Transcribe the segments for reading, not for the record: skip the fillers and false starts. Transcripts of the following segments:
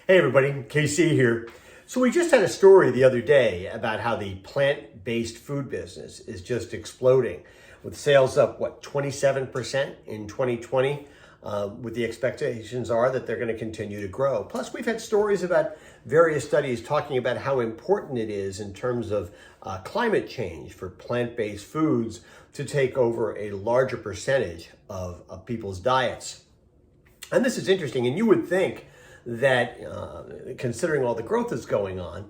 Hey everybody, KC here. So we just had a story the other day about how the plant-based food business is just exploding with sales up, 27% in 2020, with the expectations are that they're going to continue to grow. Plus, we've had stories about various studies talking about how important it is in terms of climate change for plant-based foods to take over a larger percentage of people's diets. And this is interesting, and you would think that considering all the growth that's going on,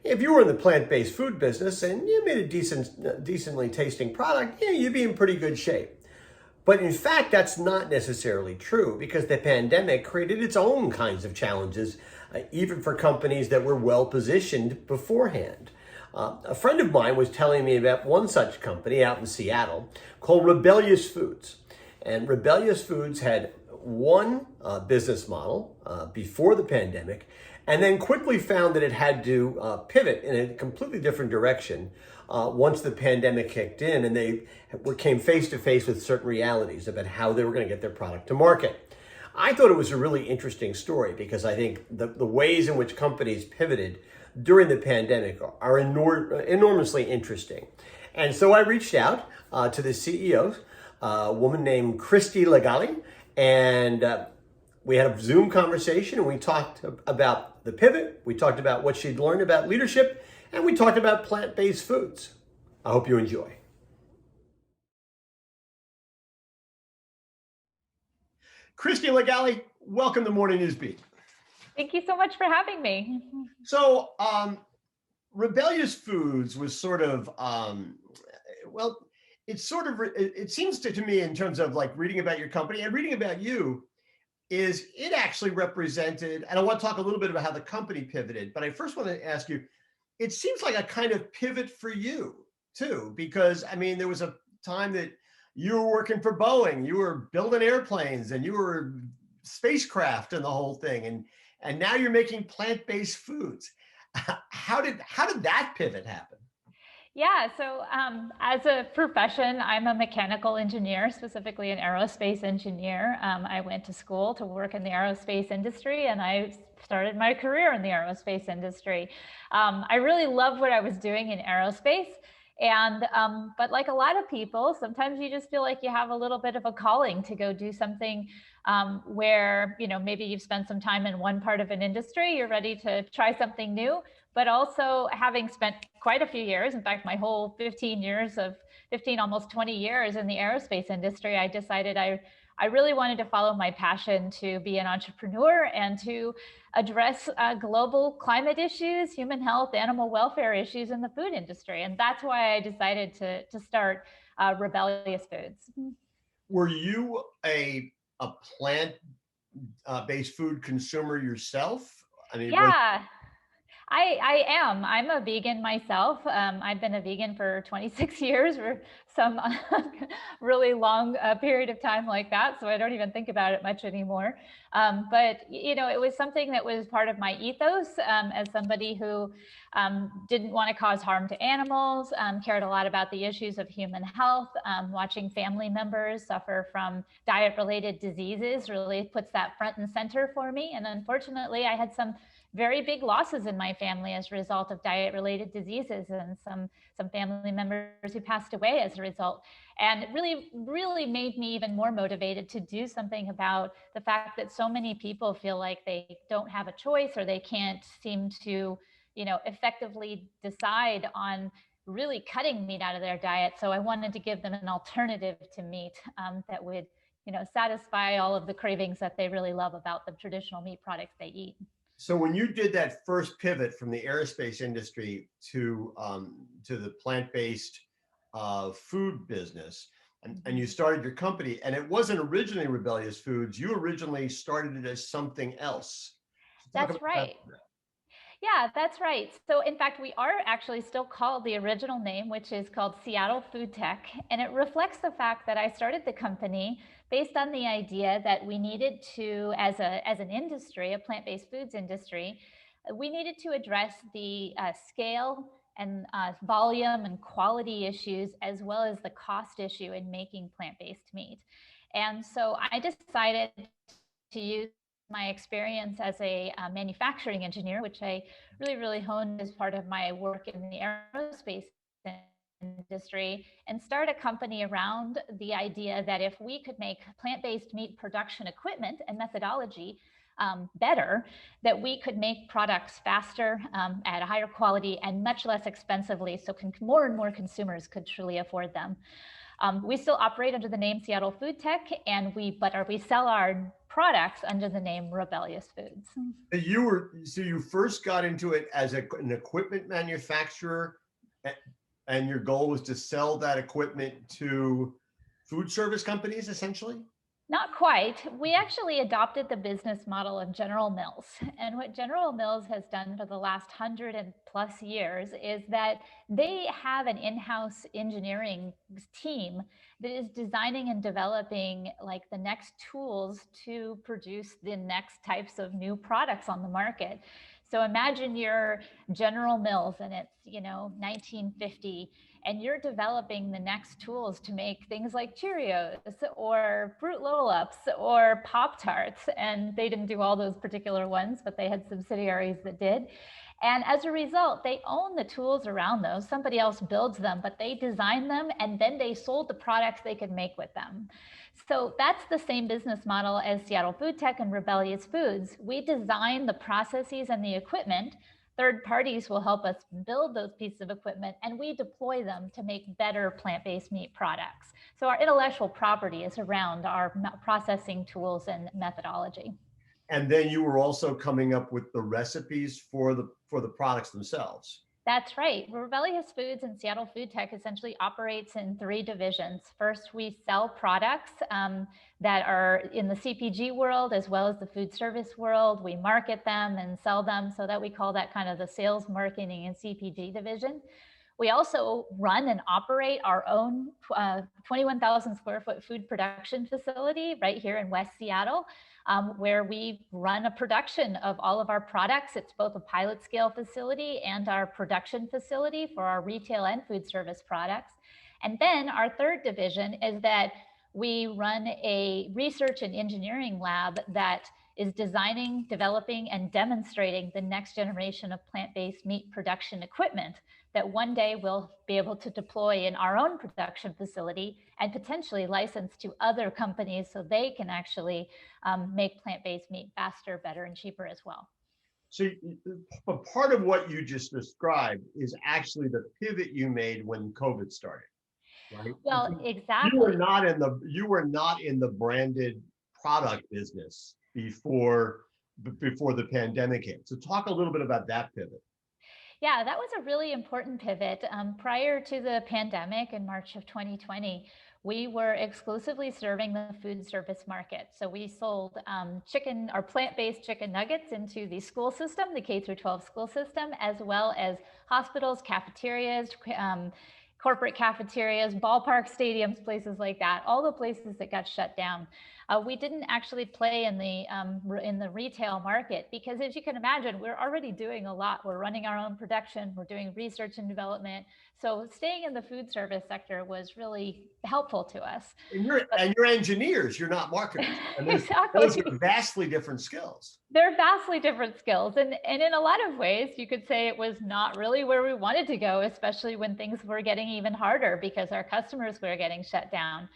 if you were in the plant-based food business and you made a decently tasting product, yeah, you'd be in pretty good shape. But in fact, that's not necessarily true because the pandemic created its own kinds of challenges, even for companies that were well positioned beforehand. A friend of mine was telling me about one such company out in Seattle called Rebellyous Foods. And Rebellyous Foods had one business model before the pandemic, and then quickly found that it had to pivot in a completely different direction once the pandemic kicked in, and they came face to face with certain realities about how they were going to get their product to market. I thought it was a really interesting story because I think the ways in which companies pivoted during the pandemic are enormously interesting. And so I reached out to the CEO, a woman named Christie Lagally, and we had a Zoom conversation and we talked about the pivot, we talked about what she'd learned about leadership, and we talked about plant-based foods. I hope you enjoy. Christie Lagally, welcome to Morning News Beat. Thank you so much for having me. So, Rebellious Foods was sort of, well, it seems to me in terms of like reading about your company and reading about you, is it actually represented, and I want to talk a little bit about how the company pivoted, but I first want to ask you, it seems like a kind of pivot for you too, because I mean, there was a time that you were working for Boeing, you were building airplanes and you were spacecraft and the whole thing. And now you're making plant-based foods. How did that pivot happen? Yeah, so as a profession, I'm a mechanical engineer, specifically an aerospace engineer. I went to school to work in the aerospace industry, and I started my career in the aerospace industry. I really loved what I was doing in aerospace. And but like a lot of people, sometimes you just feel like you have a little bit of a calling to go do something where, you know, maybe you've spent some time in one part of an industry, you're ready to try something new. But also having spent quite a few years, in fact, my whole 15, almost 20 years in the aerospace industry, I decided I really wanted to follow my passion to be an entrepreneur and to address global climate issues, human health, animal welfare issues in the food industry. And that's why I decided to start Rebellious Foods. Were you a plant based food consumer yourself? I mean, was Yeah, I am. I'm a vegan myself. I've been a vegan for 26 years or some really long period of time like that. So I don't even think about it much anymore. But, you know, it was something that was part of my ethos as somebody who didn't want to cause harm to animals, cared a lot about the issues of human health, watching family members suffer from diet-related diseases really puts that front and center for me. And unfortunately, I had some very big losses in my family as a result of diet-related diseases, and some family members who passed away as a result. And it really made me even more motivated to do something about the fact that so many people feel like they don't have a choice, or they can't seem to, you know, effectively decide on really cutting meat out of their diet. So I wanted to give them an alternative to meat that would, you know, satisfy all of the cravings that they really love about the traditional meat products they eat. so when you did that first pivot from the aerospace industry to the plant-based food business, and you started your company, and it wasn't originally Rebellious Foods, you originally started it as something else. So talk That's about that. right. Yeah, that's right. So in fact, we are actually still called the original name, which is called Seattle Food Tech. And it reflects the fact that I started the company based on the idea that we needed to, as an industry, a plant-based foods industry, we needed to address the scale and volume and quality issues, as well as the cost issue in making plant-based meat. And so I decided to use my experience as a manufacturing engineer, which I really honed as part of my work in the aerospace industry, and start a company around the idea that if we could make plant-based meat production equipment and methodology better, that we could make products faster, at a higher quality, and much less expensively, so more and more consumers could truly afford them. We still operate under the name Seattle Food Tech, and we sell our products under the name Rebellyous Foods. So you first got into it as an equipment manufacturer, and your goal was to sell that equipment to food service companies, essentially? Not quite. We actually adopted the business model of General Mills. And what General Mills has done for the last 100+ years is that they have an in-house engineering team that is designing and developing like the next tools to produce the next types of new products on the market. So imagine you're General Mills and it's, 1950, and you're developing the next tools to make things like Cheerios or Fruit Roll-Ups or Pop-Tarts. And they didn't do all those particular ones, but they had subsidiaries that did. And as a result, they own the tools around those. Somebody else builds them, but they design them, and then they sold the products they could make with them. So that's the same business model as Seattle Food Tech and Rebellyous Foods. We design the processes and the equipment. Third parties will help us build those pieces of equipment, and we deploy them to make better plant-based meat products. So our intellectual property is around our processing tools and methodology. And then you were also coming up with the recipes for the products themselves. That's right. Rebellyous Foods and Seattle Food Tech essentially operates in 3 divisions. First, we sell products that are in the CPG world as well as the food service world. We market them and sell them, so that we call that kind of the sales, marketing, and CPG division. We also run and operate our own 21,000 square foot food production facility right here in West Seattle, where we run a production of all of our products. It's both a pilot scale facility and our production facility for our retail and food service products. And then our third division is that we run a research and engineering lab that is designing, developing, and demonstrating the next generation of plant-based meat production equipment that one day we'll be able to deploy in our own production facility and potentially license to other companies so they can actually make plant-based meat faster, better, and cheaper as well. So part of what you just described is actually the pivot you made when COVID started, right? Well, exactly. You were not in the branded product business before the pandemic hit. So talk a little bit about that pivot. Yeah, that was a really important pivot. Prior to the pandemic in March of 2020, we were exclusively serving the food service market. So we sold chicken or plant-based chicken nuggets into the school system, the K-12 school system, as well as hospitals, cafeterias, corporate cafeterias, ballpark stadiums, places like that, all the places that got shut down. We didn't actually play in the retail market because, as you can imagine, we're already doing a lot. We're running our own production. We're doing research and development. So staying in the food service sector was really helpful to us. And you're engineers. You're not marketers. And exactly. Those are vastly different skills. They're vastly different skills. And in a lot of ways, you could say it was not really where we wanted to go, especially when things were getting even harder because our customers were getting shut down.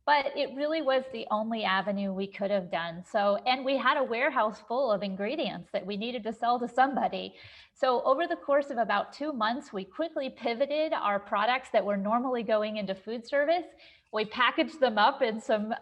But it really was the only avenue we could have done. So, and we had a warehouse full of ingredients that we needed to sell to somebody. So over the course of about 2 months, we quickly pivoted our products that were normally going into food service. We packaged them up in some,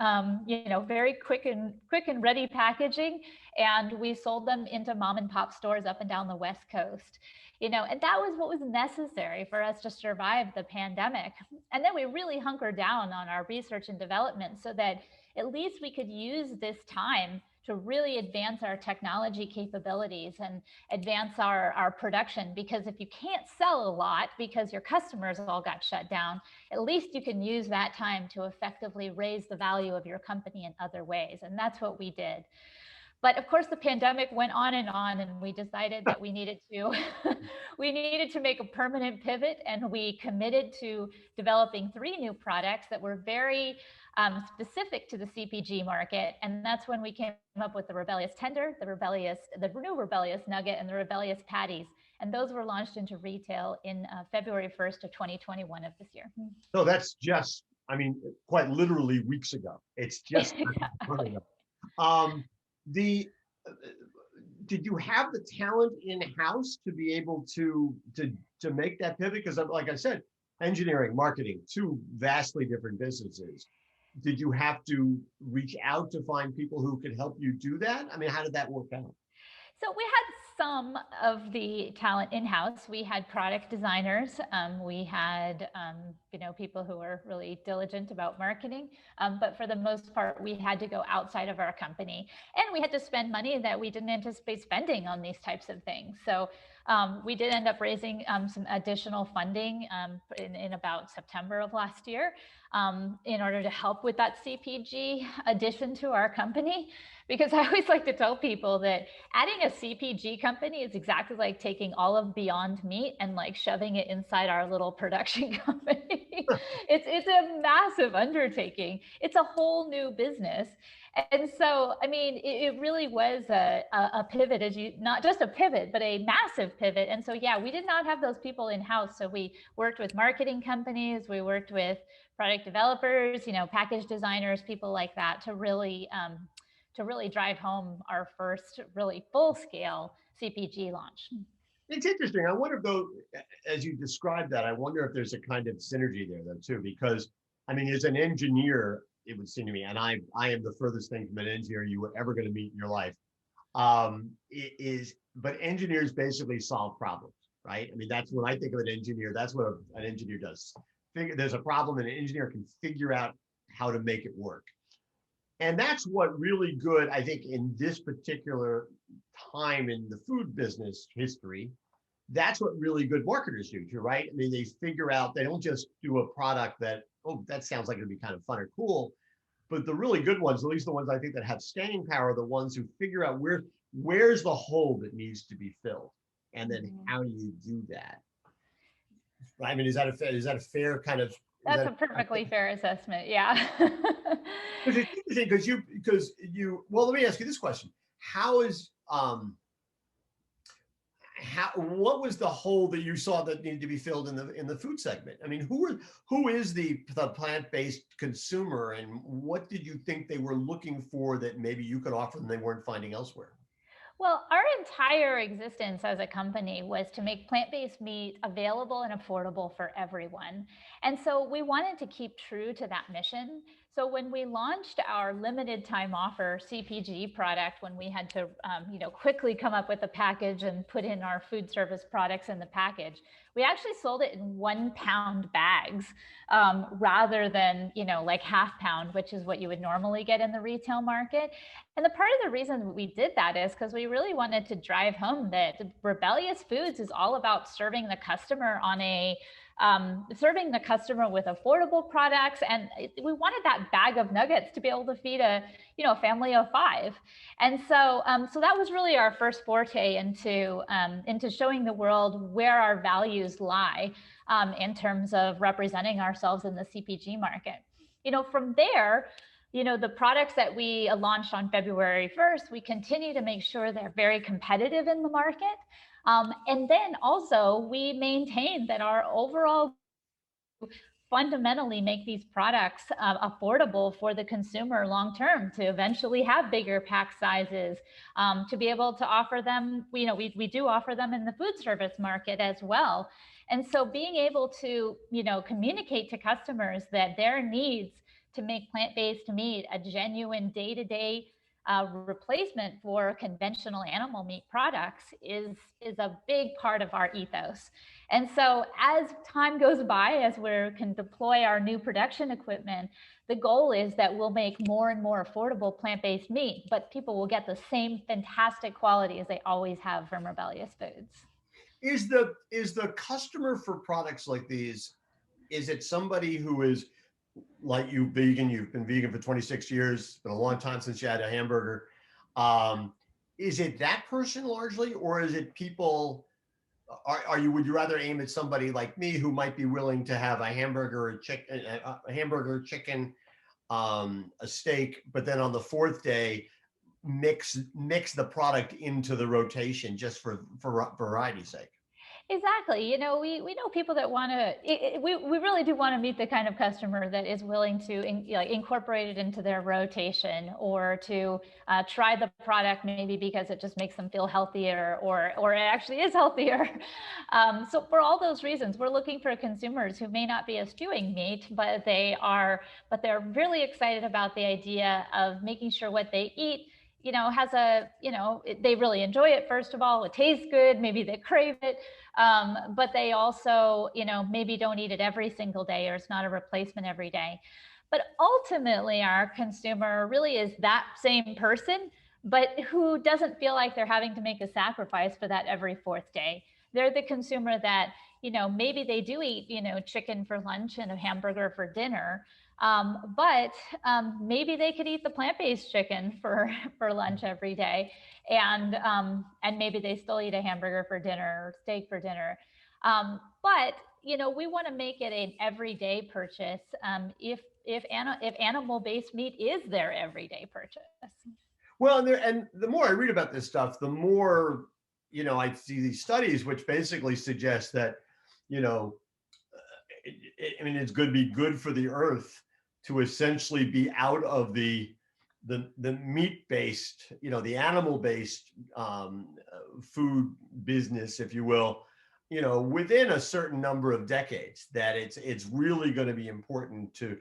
very quick and ready packaging, and we sold them into mom and pop stores up and down the West Coast. And that was what was necessary for us to survive the pandemic. And then we really hunkered down on our research and development so that at least we could use this time to really advance our technology capabilities and advance our production. Because if you can't sell a lot because your customers all got shut down, at least you can use that time to effectively raise the value of your company in other ways. And that's what we did. But of course, the pandemic went on, and we decided that we needed to we needed to make a permanent pivot, and we committed to developing 3 new products that were very specific to the CPG market. And that's when we came up with the Rebellious Tender, the new Rebellious Nugget, and the Rebellious Patties. And those were launched into retail in February 1st of 2021 of this year. So that's just, I mean, quite literally weeks ago. It's just Exactly. um, the did you have the talent in house to be able to make that pivot? Because, like I said, engineering, marketing, 2 vastly different businesses. Did you have to reach out to find people who could help you do that? I mean, how did that work out? So we had some of the talent in-house. We had product designers. We had, people who were really diligent about marketing. But for the most part, we had to go outside of our company, and we had to spend money that we didn't anticipate spending on these types of things. So we did end up raising some additional funding in about September of last year in order to help with that CPG addition to our company. Because I always like to tell people that adding a CPG company is exactly like taking all of Beyond Meat and like shoving it inside our little production company. It's a massive undertaking. It's a whole new business. And so, I mean, it really was a pivot, not just a pivot, but a massive pivot. And so, yeah, we did not have those people in house. So we worked with marketing companies, we worked with product developers, package designers, people like that to really drive home our first really full scale CPG launch. It's interesting. I wonder though, as you described that, I wonder if there's a kind of synergy there though too, because I mean, as an engineer, it would seem to me, and I am the furthest thing from an engineer you were ever going to meet in your life. But engineers basically solve problems, right? I mean, that's when I think of an engineer, that's what an engineer does. There's a problem and an engineer can figure out how to make it work. And that's what really good, I think, in this particular time in the food business history, that's what really good marketers do too, right? I mean, they figure out, they don't just do a product that, oh, that sounds like it'd be kind of fun or cool. But the really good ones, at least the ones I think that have staying power, are the ones who figure out where's the hole that needs to be filled. And then how do you do that? I mean, is that a fair kind of? That's a perfectly fair assessment. Yeah. Because it's interesting because you well, let me ask you this question. How is what was the hole that you saw that needed to be filled in the food segment? I mean, who is the plant-based consumer, and what did you think they were looking for that maybe you could offer them they weren't finding elsewhere? Well, our entire existence as a company was to make plant-based meat available and affordable for everyone. And so we wanted to keep true to that mission. So when we launched our limited time offer CPG product, when we had to quickly come up with a package and put in our food service products in the package, we actually sold it in 1-pound bags rather than like half-pound, which is what you would normally get in the retail market. And the part of the reason we did that is because we really wanted to drive home that Rebellious Foods is all about serving the customer serving the customer with affordable products. And we wanted that bag of nuggets to be able to feed a family of 5. And so so that was really our first forte into showing the world where our values lie in terms of representing ourselves in the CPG market. From there, the products that we launched on February 1st, we continue to make sure they're very competitive in the market. And then also we maintain that our overall fundamentally make these products affordable for the consumer long term, to eventually have bigger pack sizes, to be able to offer them. We do offer them in the food service market as well. And so being able to communicate to customers that their needs to make plant-based meat a genuine day-to-day replacement for conventional animal meat products is a big part of our ethos. And so as time goes by, as we can deploy our new production equipment, the goal is that we'll make more and more affordable plant-based meat, but people will get the same fantastic quality as they always have from Rebellious Foods. Is the customer for products like these, is it somebody who is like you, vegan? You've been vegan for 26 years. It's been a long time since you had a hamburger. Is it that person largely, or is it people? Are you? Would you rather aim at somebody like me who might be willing to have a hamburger, chicken, a steak, but then on the fourth day mix the product into the rotation just for variety's sake? Exactly. We know people that want to, we really do want to meet the kind of customer that is willing to incorporate it into their rotation, or to try the product maybe because it just makes them feel healthier, or it actually is healthier. So for all those reasons, we're looking for consumers who may not be eschewing meat, but they're really excited about the idea of making sure what they eat has they really enjoy it. First of all, it tastes good, maybe they crave it, but they also, maybe don't eat it every single day, or it's not a replacement every day. But ultimately, our consumer really is that same person, but who doesn't feel like they're having to make a sacrifice for that every fourth day. They're the consumer that, maybe they do eat, chicken for lunch and a hamburger for dinner. But maybe they could eat the plant-based chicken for lunch every day, and maybe they still eat a hamburger for dinner or steak for dinner. But we want to make it an everyday purchase. If animal-based meat is their everyday purchase. Well, and the more I read about this stuff, the more I see these studies which basically suggest that it's going to be good for the earth to essentially be out of the meat-based, the animal-based food business, if you will, within a certain number of decades. That it's really going to be important to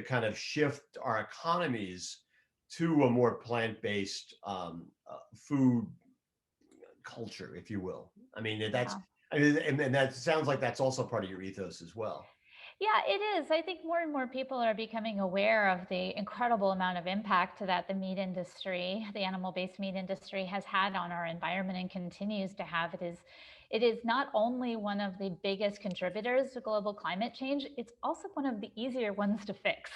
kind of shift our economies to a more plant-based food culture, if you will. I mean, and that sounds like that's also part of your ethos as well. Yeah, it is. I think more and more people are becoming aware of the incredible amount of impact that the meat industry, the animal-based meat industry, has had on our environment and continues to have. It is not only one of the biggest contributors to global climate change, it's also one of the easier ones to fix.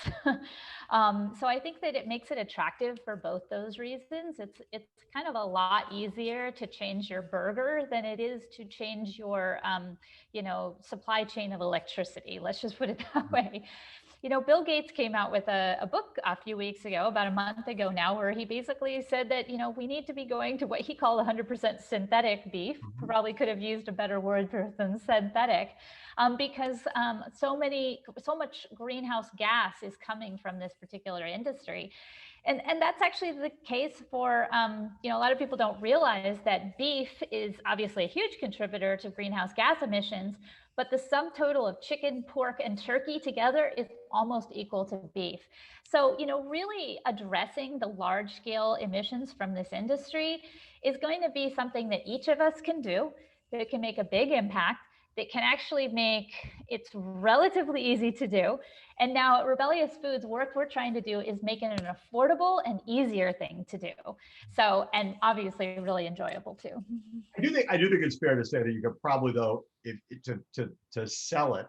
So I think that it makes it attractive for both those reasons. It's kind of a lot easier to change your burger than it is to change your supply chain of electricity. Let's just put it that way. Bill Gates came out with a book a few weeks ago, about a month ago now, where he basically said that, we need to be going to what he called 100% synthetic beef. Mm-hmm. Probably could have used a better word than synthetic, because so much greenhouse gas is coming from this particular industry. And that's actually the case for, a lot of people don't realize that beef is obviously a huge contributor to greenhouse gas emissions, but the sum total of chicken, pork, and turkey together is almost equal to beef. So, really addressing the large scale emissions from this industry is going to be something that each of us can do, that can make a big impact, that can actually make it's relatively easy to do. And now at Rebellyous Foods, work we're trying to do is make it an affordable and easier thing to do. So, and obviously really enjoyable too. I do think it's fair to say that you could probably, though, if to sell it,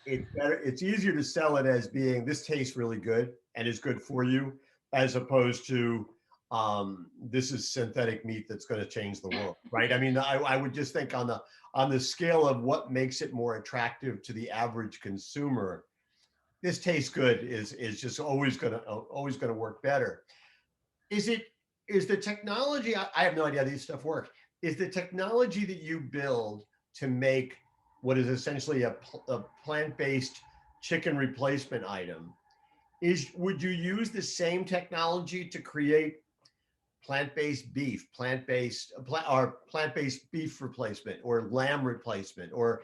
it's easier to sell it as being, this tastes really good and is good for you, as opposed to this is synthetic meat that's going to change the world, right? I mean, I would just think on the scale of what makes it more attractive to the average consumer, this tastes good is just always going to work better. Is the technology? I have no idea how these stuff work. Is the technology that you build to make what is essentially a plant-based chicken replacement item, would you use the same technology to create plant-based beef, plant-based beef replacement, or lamb replacement, or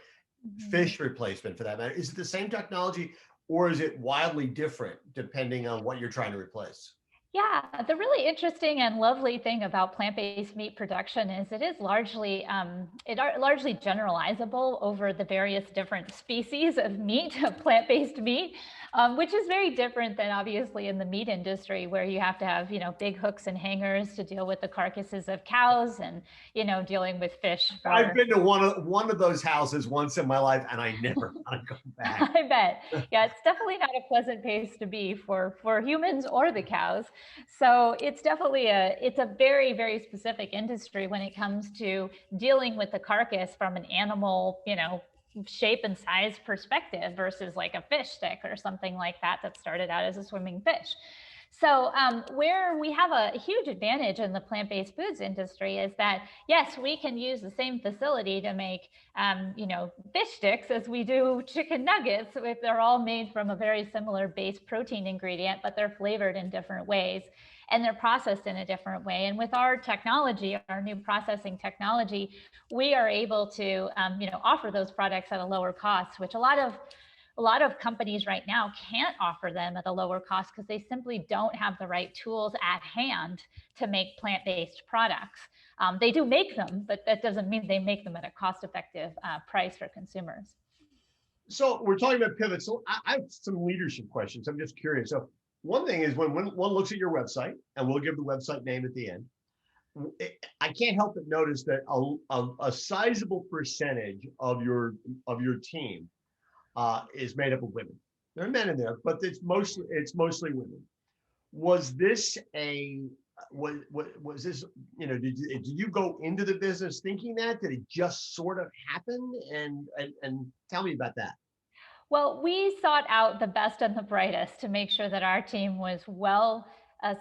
fish replacement for that matter? Is it the same technology, or is it wildly different depending on what you're trying to replace? Yeah, the really interesting and lovely thing about plant-based meat production is it is largely generalizable over the various different species of meat, of plant-based meat, which is very different than obviously in the meat industry, where you have to have, big hooks and hangers to deal with the carcasses of cows, and, dealing with fish. I've been to one of those houses once in my life, and I never want to go back. I bet. Yeah, it's definitely not a pleasant place to be for humans or the cows. So it's definitely it's a very, very specific industry when it comes to dealing with the carcass from an animal, shape and size perspective versus like a fish stick or something like that started out as a swimming fish. So where we have a huge advantage in the plant-based foods industry is that, yes, we can use the same facility to make, fish sticks as we do chicken nuggets. They're all made from a very similar base protein ingredient, but they're flavored in different ways and they're processed in a different way. And with our technology, our new processing technology, we are able to, offer those products at a lower cost, which a lot of companies right now can't offer them at a lower cost because they simply don't have the right tools at hand to make plant-based products. They do make them, but that doesn't mean they make them at a cost-effective price for consumers. So we're talking about pivots. So I have some leadership questions. I'm just curious. So one thing is when one looks at your website, and we'll give the website name at the end, I can't help but notice that a sizable percentage of your team is made up of women. There are men in there, but it's mostly women. Was this was this, did you go into the business thinking that? Did it just sort of happen? And tell me about that. Well, we sought out the best and the brightest to make sure that our team was well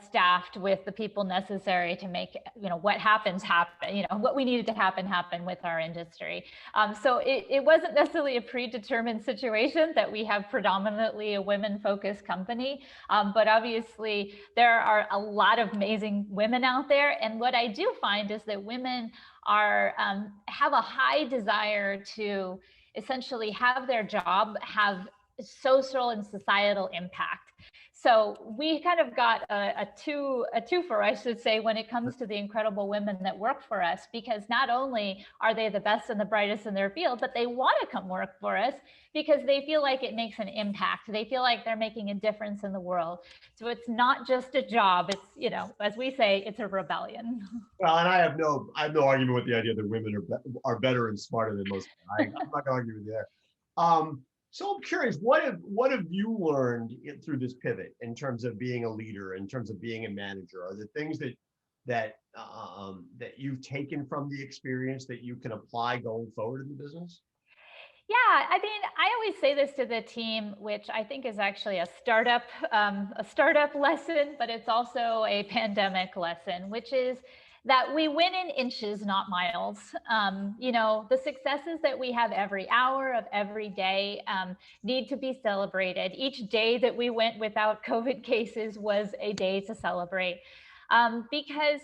staffed with the people necessary to make what happens happen, what we needed to happen with our industry. So it wasn't necessarily a predetermined situation that we have predominantly a women-focused company, but obviously there are a lot of amazing women out there, and what I do find is that women are have a high desire to essentially have their job have social and societal impact. So we kind of got a twofer, I should say, when it comes to the incredible women that work for us, because not only are they the best and the brightest in their field, but they want to come work for us because they feel like it makes an impact. They feel like they're making a difference in the world. So it's not just a job. It's, as we say, it's a rebellion. Well, and I have no argument with the idea that women are better and smarter than most. I'm not going to argue with you there. So I'm curious, what have you learned through this pivot in terms of being a leader, in terms of being a manager? Are there things that you've taken from the experience that you can apply going forward in the business? Yeah, I mean, I always say this to the team, which I think is actually a startup lesson, but it's also a pandemic lesson, which is that we win in inches, not miles. The successes that we have every hour of every day need to be celebrated. Each day that we went without COVID cases was a day to celebrate, because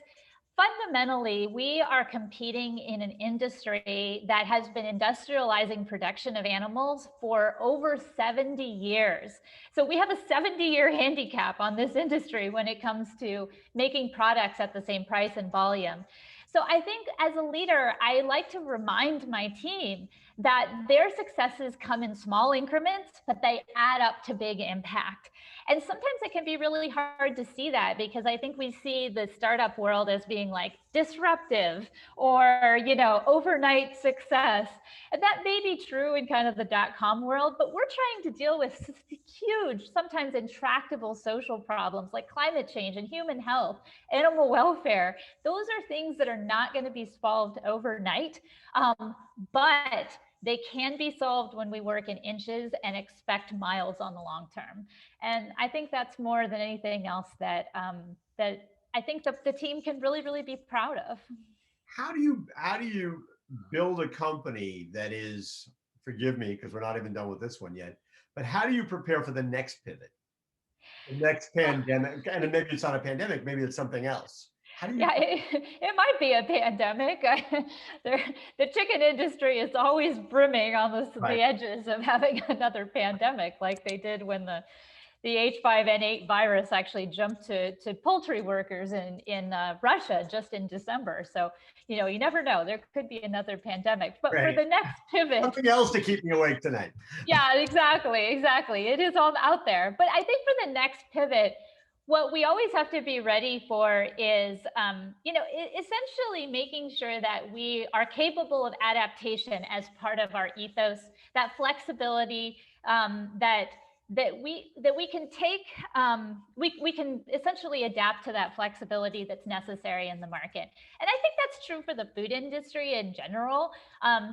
fundamentally, we are competing in an industry that has been industrializing production of animals for over 70 years. So we have a 70-year handicap on this industry when it comes to making products at the same price and volume. So I think as a leader, I like to remind my team that their successes come in small increments, but they add up to big impact. And sometimes it can be really hard to see that because I think we see the startup world as being like disruptive or, overnight success. And that may be true in kind of the .com world, but we're trying to deal with huge, sometimes intractable social problems like climate change and human health, animal welfare. Those are things that are not going to be solved overnight, but they can be solved when we work in inches and expect miles on the long term. And I think that's more than anything else that I think the team can really, really be proud of. How do you build a company that is, forgive me, because we're not even done with this one yet, but how do you prepare for the next pivot, the next pandemic? And maybe it's not a pandemic, maybe it's something else. Yeah, it might be a pandemic. The chicken industry is always brimming on the edges of having another pandemic, like they did when the H5N8 virus actually jumped to poultry workers in Russia just in December. So, you never know. There could be another pandemic. But for the next pivot. Something else to keep me awake tonight. Yeah, exactly. It is all out there. But I think for the next pivot, what we always have to be ready for is, essentially making sure that we are capable of adaptation as part of our ethos, that flexibility, that that we can take, we can essentially adapt to that flexibility that's necessary in the market. And I think that's true for the food industry in general.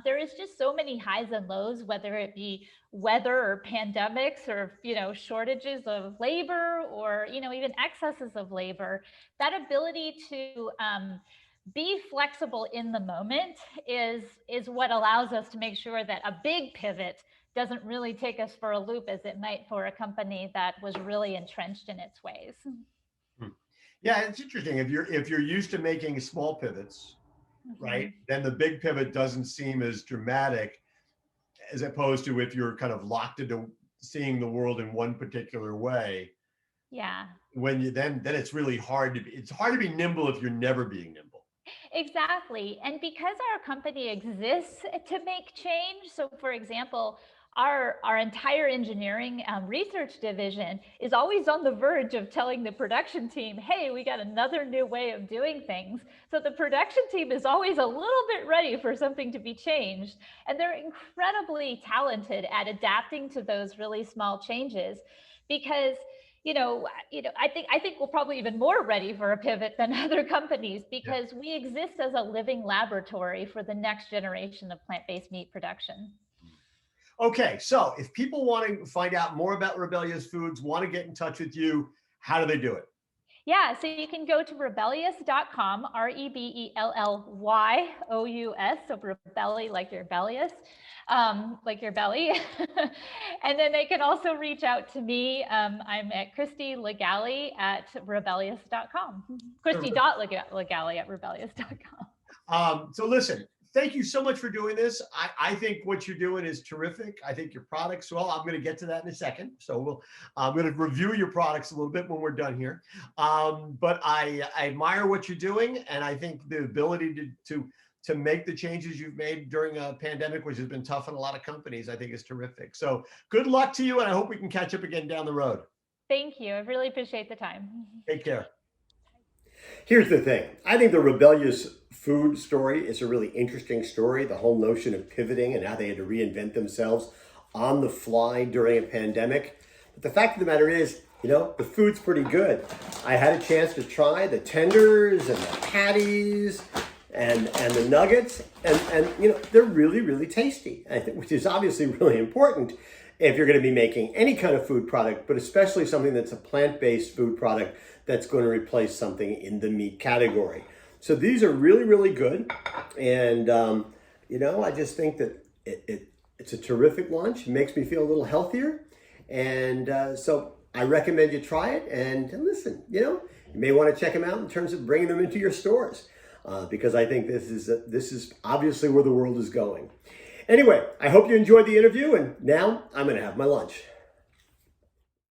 There is just so many highs and lows, whether it be weather or pandemics or, shortages of labor or, even excesses of labor. That ability to be flexible in the moment is what allows us to make sure that a big pivot doesn't really take us for a loop as it might for a company that was really entrenched in its ways. Yeah, it's interesting. If you're used to making small pivots, right, then the big pivot doesn't seem as dramatic as opposed to if you're kind of locked into seeing the world in one particular way. Yeah. When you then it's really hard to be nimble if you're never being nimble. Exactly. And because our company exists to make change, so for example, our entire engineering research division is always on the verge of telling the production team, hey, we got another new way of doing things. So the production team is always a little bit ready for something to be changed. And they're incredibly talented at adapting to those really small changes because I think we're probably even more ready for a pivot than other companies because we exist as a living laboratory for the next generation of plant-based meat production. Okay, so if people want to find out more about Rebellyous Foods, want to get in touch with you, how do they do it? Yeah, so you can go to rebellyous.com, REBELLYOUS, so rebelly like you're rebellious, like your belly. And then they can also reach out to me. I'm at Christie Lagally at rebellyous.com. Christie.Lagally at rebellyous.com. So listen, thank you so much for doing this. I think what you're doing is terrific. I think your products, well, I'm going to get to that in a second. So I'm going to review your products a little bit when we're done here. But I admire what you're doing. And I think the ability to make the changes you've made during a pandemic, which has been tough on a lot of companies, I think is terrific. So good luck to you. And I hope we can catch up again down the road. Thank you. I really appreciate the time. Take care. Here's the thing. I think the Rebellious Food story is a really interesting story. The whole notion of pivoting and how they had to reinvent themselves on the fly during a pandemic. But the fact of the matter is, the food's pretty good. I had a chance to try the tenders and the patties and the nuggets, and they're really, really tasty, I think, which is obviously really important if you're going to be making any kind of food product, but especially something that's a plant-based food product that's going to replace something in the meat category. So these are really, really good. And, I just think that it's a terrific lunch. It makes me feel a little healthier. And so I recommend you try it. And listen, you may want to check them out in terms of bringing them into your stores because I think this is obviously where the world is going. Anyway, I hope you enjoyed the interview. And now I'm going to have my lunch.